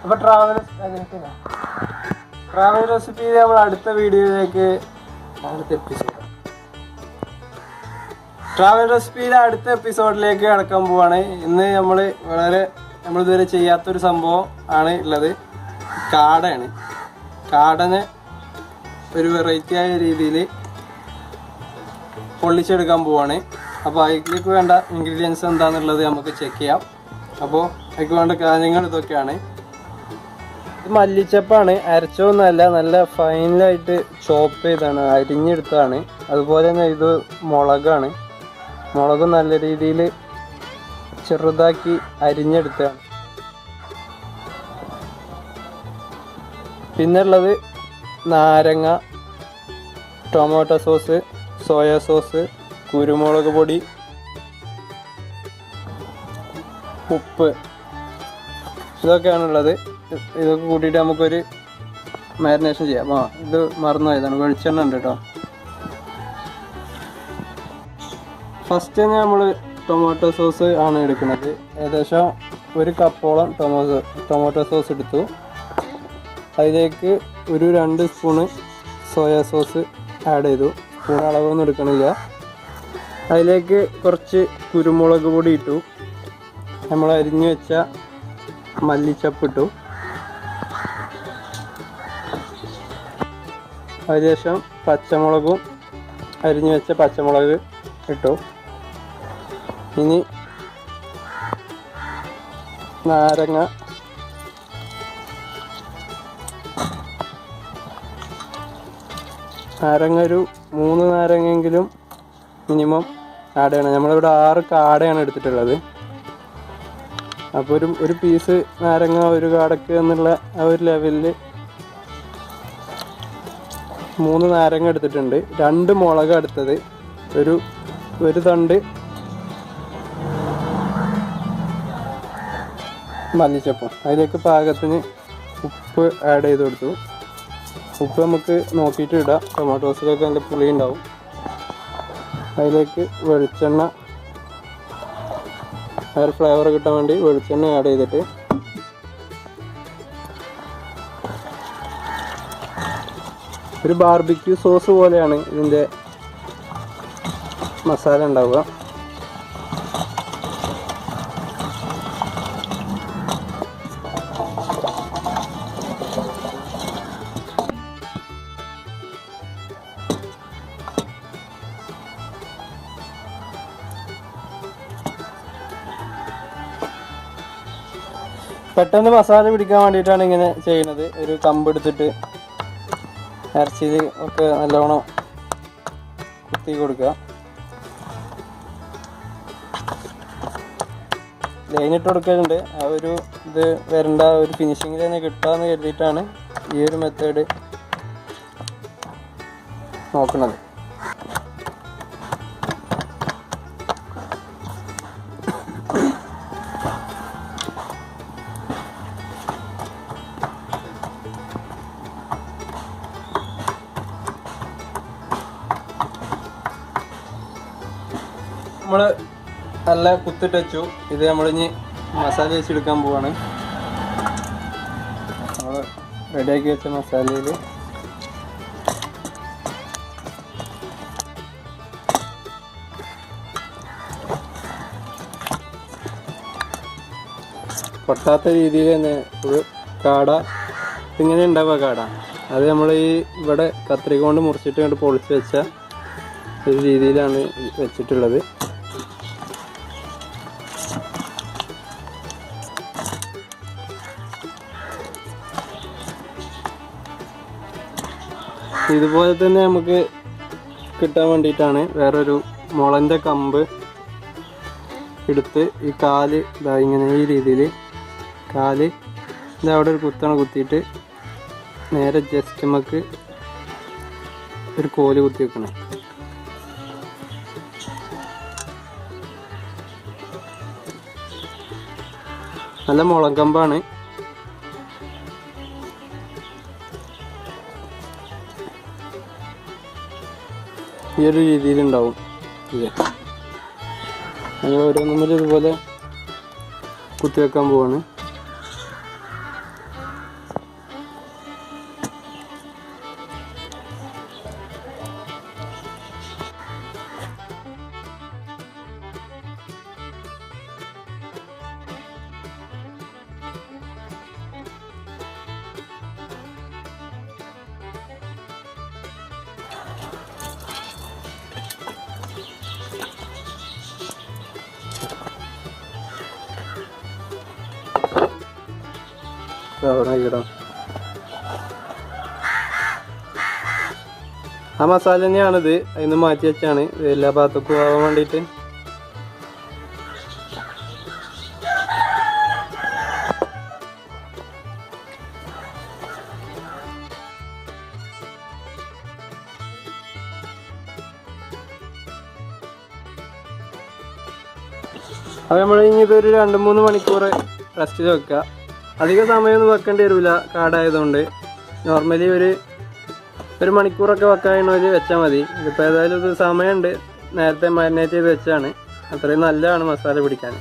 അപ്പോൾ travel recipe നമ്മൾ അടുത്ത വീഡിയോയിലേക്ക് ട്രാവൽ റെസിപ്പിയുടെ അടുത്ത എപ്പിസോഡിലേക്ക് കടക്കാൻ പോവാണ്. ഇന്ന് നമ്മളിതുവരെ ചെയ്യാത്തൊരു സംഭവം ആണ് ഉള്ളത്. കാടയാണ്. കാടനെ ഒരു വെറൈറ്റി ആയ രീതിയിൽ പൊള്ളിച്ചെടുക്കാൻ പോവാണ്. അപ്പോൾ അതിലേക്ക് വേണ്ട ഇൻഗ്രീഡിയൻസ് എന്താണെന്നുള്ളത് നമുക്ക് ചെക്ക് ചെയ്യാം. അപ്പോൾ അതിലേക്ക് വേണ്ട കാര്യങ്ങൾ ഇതൊക്കെയാണ്. ഇത് മല്ലിച്ചപ്പാണ്, അരച്ചൊന്നുമല്ല, നല്ല ഫൈനലായിട്ട് ചോപ്പ് ചെയ്താണ്, അരിഞ്ഞെടുത്തതാണ്. അതുപോലെ തന്നെ ഇത് മുളകാണ്. മുളക് നല്ല രീതിയിൽ ചെറുതാക്കി അരിഞ്ഞെടുത്തതാണ്. പിന്നെ ഉള്ളത് നാരങ്ങ, ടൊമാറ്റോ സോസ്, സോയാ സോസ്, കുരുമുളക് പൊടി, ഉപ്പ്, ഇതൊക്കെയാണുള്ളത്. ഇതൊക്കെ കൂട്ടിയിട്ട് നമുക്കൊരു മാരിനേഷൻ ചെയ്യാം. ഇത് മറന്നുപോയതാണ്, വെളിച്ചെണ്ണ ഉണ്ട് കേട്ടോ. ഫസ്റ്റ് തന്നെ നമ്മൾ ടൊമാറ്റോ സോസ് ആണ് എടുക്കുന്നത്. ഏകദേശം 1 കപ്പോളം ടൊമാറ്റോ സോസ് എടുത്തു. അതിലേക്ക് 2 സ്പൂണ് സോയാ സോസ് ആഡ് ചെയ്തു. സ്പൂൺ അളവൊന്നും എടുക്കണില്ല. അതിലേക്ക് കുറച്ച് കുരുമുളക് പൊടി ഇട്ടു. നമ്മൾ അരിഞ്ഞു വെച്ച മല്ലിച്ചപ്പ് ഇട്ടു. അതിനുശേഷം പച്ചമുളകും അരിഞ്ഞു വെച്ച പച്ചമുളക് ഇട്ടു. ഇനി നാരങ്ങ, ഒരു 3 നാരങ്ങയെങ്കിലും മിനിമം ആഡ് ചെയ്യണം. നമ്മളിവിടെ 6 കാടയാണ് എടുത്തിട്ടുള്ളത്. അപ്പോൾ ഒരു പീസ് നാരങ്ങ ഒരു കാടക്ക് എന്നുള്ള ആ ഒരു ലെവലിൽ 3 നാരങ്ങ എടുത്തിട്ടുണ്ട്. 2 മുളക് എടുത്തത്, ഒരു തണ്ട് മല്ലിച്ചപ്പും. അതിലേക്ക് പാകത്തിന് ഉപ്പ് ആഡ് ചെയ്ത് കൊടുത്തു. ഉപ്പ് നമുക്ക് നോക്കിയിട്ട് ഇടാം, ടൊമാറ്റോസിലൊക്കെ നല്ല പുളി ഉണ്ടാവും. അതിലേക്ക് വെളിച്ചെണ്ണ, ഒരു ഫ്ലേവർ കിട്ടാൻ വേണ്ടി വെളിച്ചെണ്ണ ആഡ് ചെയ്തിട്ട് ഒരു ബാർബിക്യൂ സോസ് പോലെയാണ് ഇതിൻ്റെ മസാല ഉണ്ടാവുക. പെട്ടെന്ന് മസാല പിടിക്കാൻ വേണ്ടിയിട്ടാണ് ഇങ്ങനെ ചെയ്യുന്നത്. ഒരു കമ്പെടുത്തിട്ട് ഇറച്ചിയിൽ ഒക്കെ നല്ലോണം കുത്തി കൊടുക്കുക. ലൈനിട്ട് കൊടുക്കലുണ്ട്. ആ ഒരു ഇത് വരേണ്ട ഒരു ഫിനിഷിങ്ങിൽ തന്നെ കിട്ടാമെന്ന് കരുതിയിട്ടാണ് ഈ ഒരു മെത്തേഡ് നോക്കുന്നത്. നമ്മൾ നല്ല കുത്തിട്ട് വെച്ചു. ഇത് നമ്മളിനി മസാല വെച്ചെടുക്കാൻ പോവാണ്. നമ്മൾ റെഡിയാക്കി വെച്ച മസാലയിൽ പൊട്ടാത്ത രീതിയിൽ തന്നെ ഒരു കാട ഇങ്ങനെ ഉണ്ടാവുക. കാട അത് നമ്മൾ ഇവിടെ കത്രിക കൊണ്ട് മുറിച്ചിട്ട് കൊണ്ട് പൊളിച്ച് വെച്ച ഒരു രീതിയിലാണ് വെച്ചിട്ടുള്ളത്. ഇതുപോലെ തന്നെ നമുക്ക് കിട്ടാൻ വേണ്ടിയിട്ടാണ് വേറൊരു മുളൻ്റെ കമ്പ് എടുത്ത് ഈ കാല് ഇങ്ങനെ ഈ രീതിയിൽ കാല് അവിടെ ഒരു കുത്തിയിട്ട് നേരെ ജസ്റ്റ് നമുക്ക് ഒരു കോല് കുത്തി വെക്കണം. നല്ല മുളം കമ്പാണ്. ഈ ഒരു രീതിയിലുണ്ടാവും ഇത്. ഞങ്ങൾ ഓരോന്നും ഇതുപോലെ കുത്തിവെക്കാൻ പോവാണ്. ഇടാം. ആ മസാല തന്നെയാണിത്. അതിന് മാറ്റി വെച്ചാണ് എല്ലാ ഭാഗത്തേക്കും ആവാൻ വേണ്ടിയിട്ട്. അപ്പോൾ നമ്മൾ ഇനി ഇതൊരു 2-3 മണിക്കൂർ റെസ്റ്റിൽ വെക്കുക. അധിക സമയമൊന്നും വെക്കേണ്ടി വരില്ല കാടായതുകൊണ്ട്. നോർമലി ഒരു മണിക്കൂറൊക്കെ വെക്കാനുള്ളവർ വെച്ചാൽ മതി. ഇതിപ്പോൾ ഏതായാലും ഇത് സമയമുണ്ട്, നേരത്തെ മാരിനേറ്റ് ചെയ്ത് വെച്ചാണ്. അത്രയും നല്ലതാണ് മസാല പിടിക്കാൻ.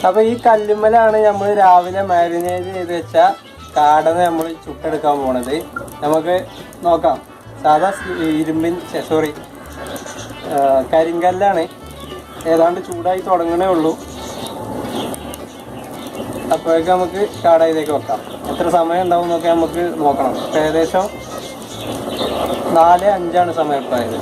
അപ്പോൾ ഈ കല്ലുമ്മലാണ് നമ്മൾ രാവിലെ മാരിനേറ്റ് ചെയ്ത് വെച്ച കാടന നമ്മൾ ചുട്ടെടുക്കാൻ പോണത്. നമുക്ക് നോക്കാം. സാധാ കരിങ്കല്ലാണ്. ഏതാണ്ട് ചൂടായി തുടങ്ങണേ ഉള്ളൂ. അപ്പോഴേക്കും നമുക്ക് കാട ഇതിലേക്ക് വെക്കാം. എത്ര സമയം ഉണ്ടാവും എന്നൊക്കെ നമുക്ക് നോക്കണം. ഏകദേശം 4-5 സമയം ഇപ്പോൾ ആയത്.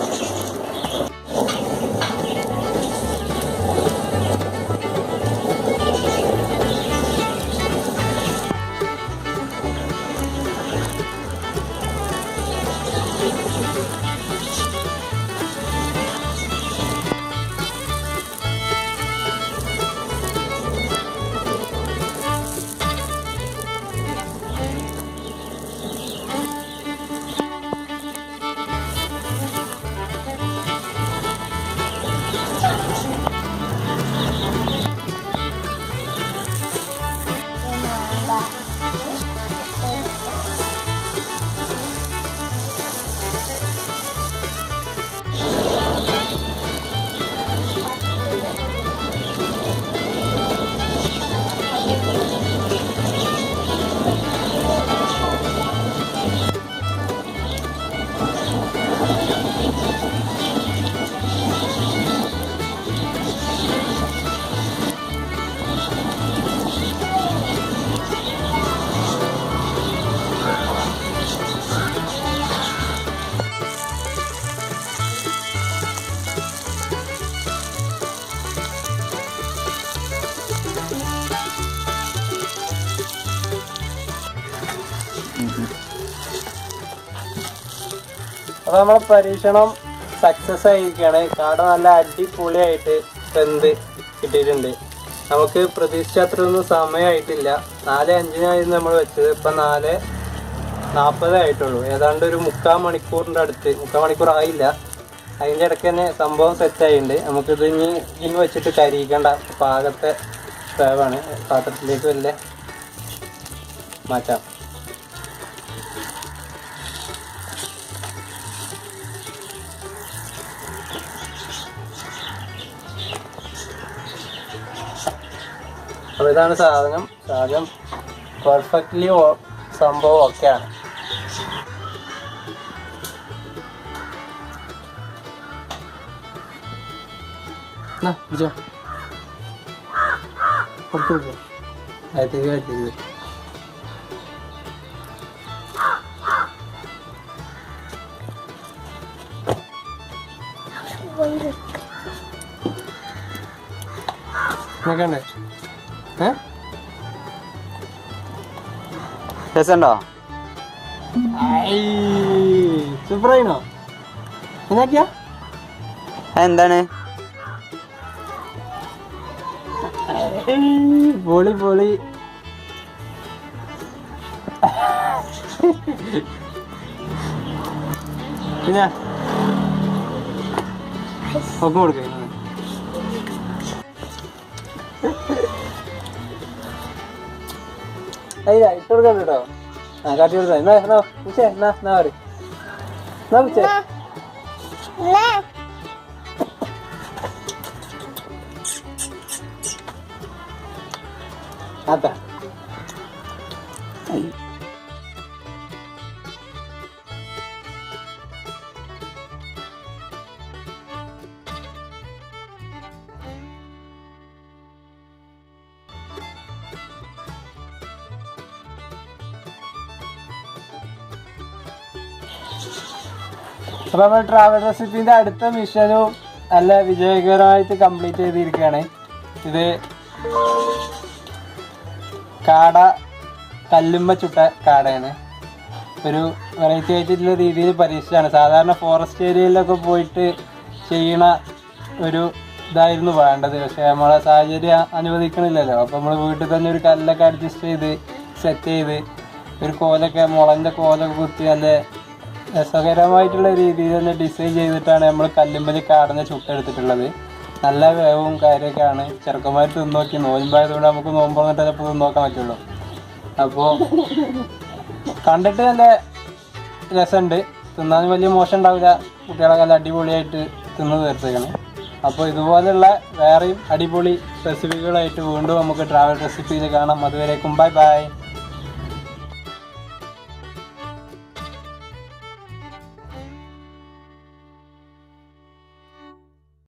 അപ്പോൾ നമ്മളെ പരീക്ഷണം സക്സസ് ആയിരിക്കുകയാണ്. കാട നല്ല അടിപൊളിയായിട്ട് വെന്ത് കിട്ടിയിട്ടുണ്ട്. നമുക്ക് പ്രതീക്ഷിച്ച അത്രയൊന്നും സമയമായിട്ടില്ല. 4:05 നമ്മൾ വെച്ചത്. ഇപ്പം 4:40 ആയിട്ടുള്ളൂ. ഏതാണ്ട് ഒരു 3/4 മണിക്കൂറിൻ്റെ അടുത്ത്. 3/4 മണിക്കൂർ ആയില്ല. അതിൻ്റെ ഇടയ്ക്ക് തന്നെ സംഭവം സെറ്റായിട്ടുണ്ട്. നമുക്കിത് ഇനി വെച്ചിട്ട് കരിയിക്കേണ്ട. പാകത്തെ വേവാണ്. പാത്രത്തിലേക്ക് വല്ല മാറ്റാം. അപ്പോൾ ഇതാണ് സാധനം പെർഫെക്റ്റ്ലി സംഭവം ഒക്കെയാണ്. നോക്കണ്ടേ? രസമുണ്ടോ? സൂപ്പറായിനോ? എന്നാക്കിയാ എന്താണ്? പൊളി പൊളി. പിന്നെ ഒപ്പം കൊടുക്ക ഇട്ട് കൊടുക്കാൻ കേട്ടോ. ആ കാട്ടി കൊടുത്താ എന്നാ പറ അതാ അപ്പൊ നമ്മൾ ട്രാവൽ റെസിപ്പിന്റെ അടുത്ത മിഷനും നല്ല വിജയകരമായിട്ട് കംപ്ലീറ്റ് ചെയ്തിരിക്കുകയാണ്. ഇത് കാട കല്ലുമ്മ ചുട്ട കാടയാണ്. ഒരു വെറൈറ്റി ആയിട്ടുള്ള രീതിയിൽ പരീക്ഷിച്ചാണ്. സാധാരണ ഫോറസ്റ്റ് ഏരിയയിലൊക്കെ പോയിട്ട് ചെയ്യണ ഒരു ഇതായിരുന്നു വേണ്ടത്. പക്ഷെ നമ്മളെ സാഹചര്യം അനുവദിക്കണില്ലല്ലോ. അപ്പോൾ നമ്മൾ വീട്ടിൽ തന്നെ ഒരു കല്ലൊക്കെ അഡ്ജസ്റ്റ് ചെയ്ത് സെറ്റ് ചെയ്ത് ഒരു കോലൊക്കെ മുളൻ്റെ കോലൊക്കെ കുത്തി നല്ല രസകരമായിട്ടുള്ള രീതിയിൽ തന്നെ ഡിസൈൻ ചെയ്തിട്ടാണ് നമ്മൾ കല്ലുമ്പൽ കാടനെ ചുട്ടെടുത്തിട്ടുള്ളത്. നല്ല വേവും കാര്യമൊക്കെയാണ്. ചെറുക്കന്മാർ തിന്നോക്കി, നോമ്പായതുകൊണ്ട് നമുക്ക് നോമ്പ് വന്നിട്ട് ചിലപ്പോൾ തിന്നോക്കാൻ പറ്റുള്ളൂ. അപ്പോൾ കണ്ടിട്ട് നല്ല രസമുണ്ട്, തിന്നാൻ വലിയ മോശം ഉണ്ടാവില്ല. കുട്ടികളൊക്കെ നല്ല അടിപൊളിയായിട്ട് തിന്ന് തീർത്തേക്കണം. അപ്പോൾ ഇതുപോലെയുള്ള വേറെയും അടിപൊളി റെസിപ്പികളായിട്ട് വീണ്ടും നമുക്ക് ട്രാവൽ റെസിപ്പിയിൽ കാണാം. അതുവരേക്കും ബൈ ബൈ.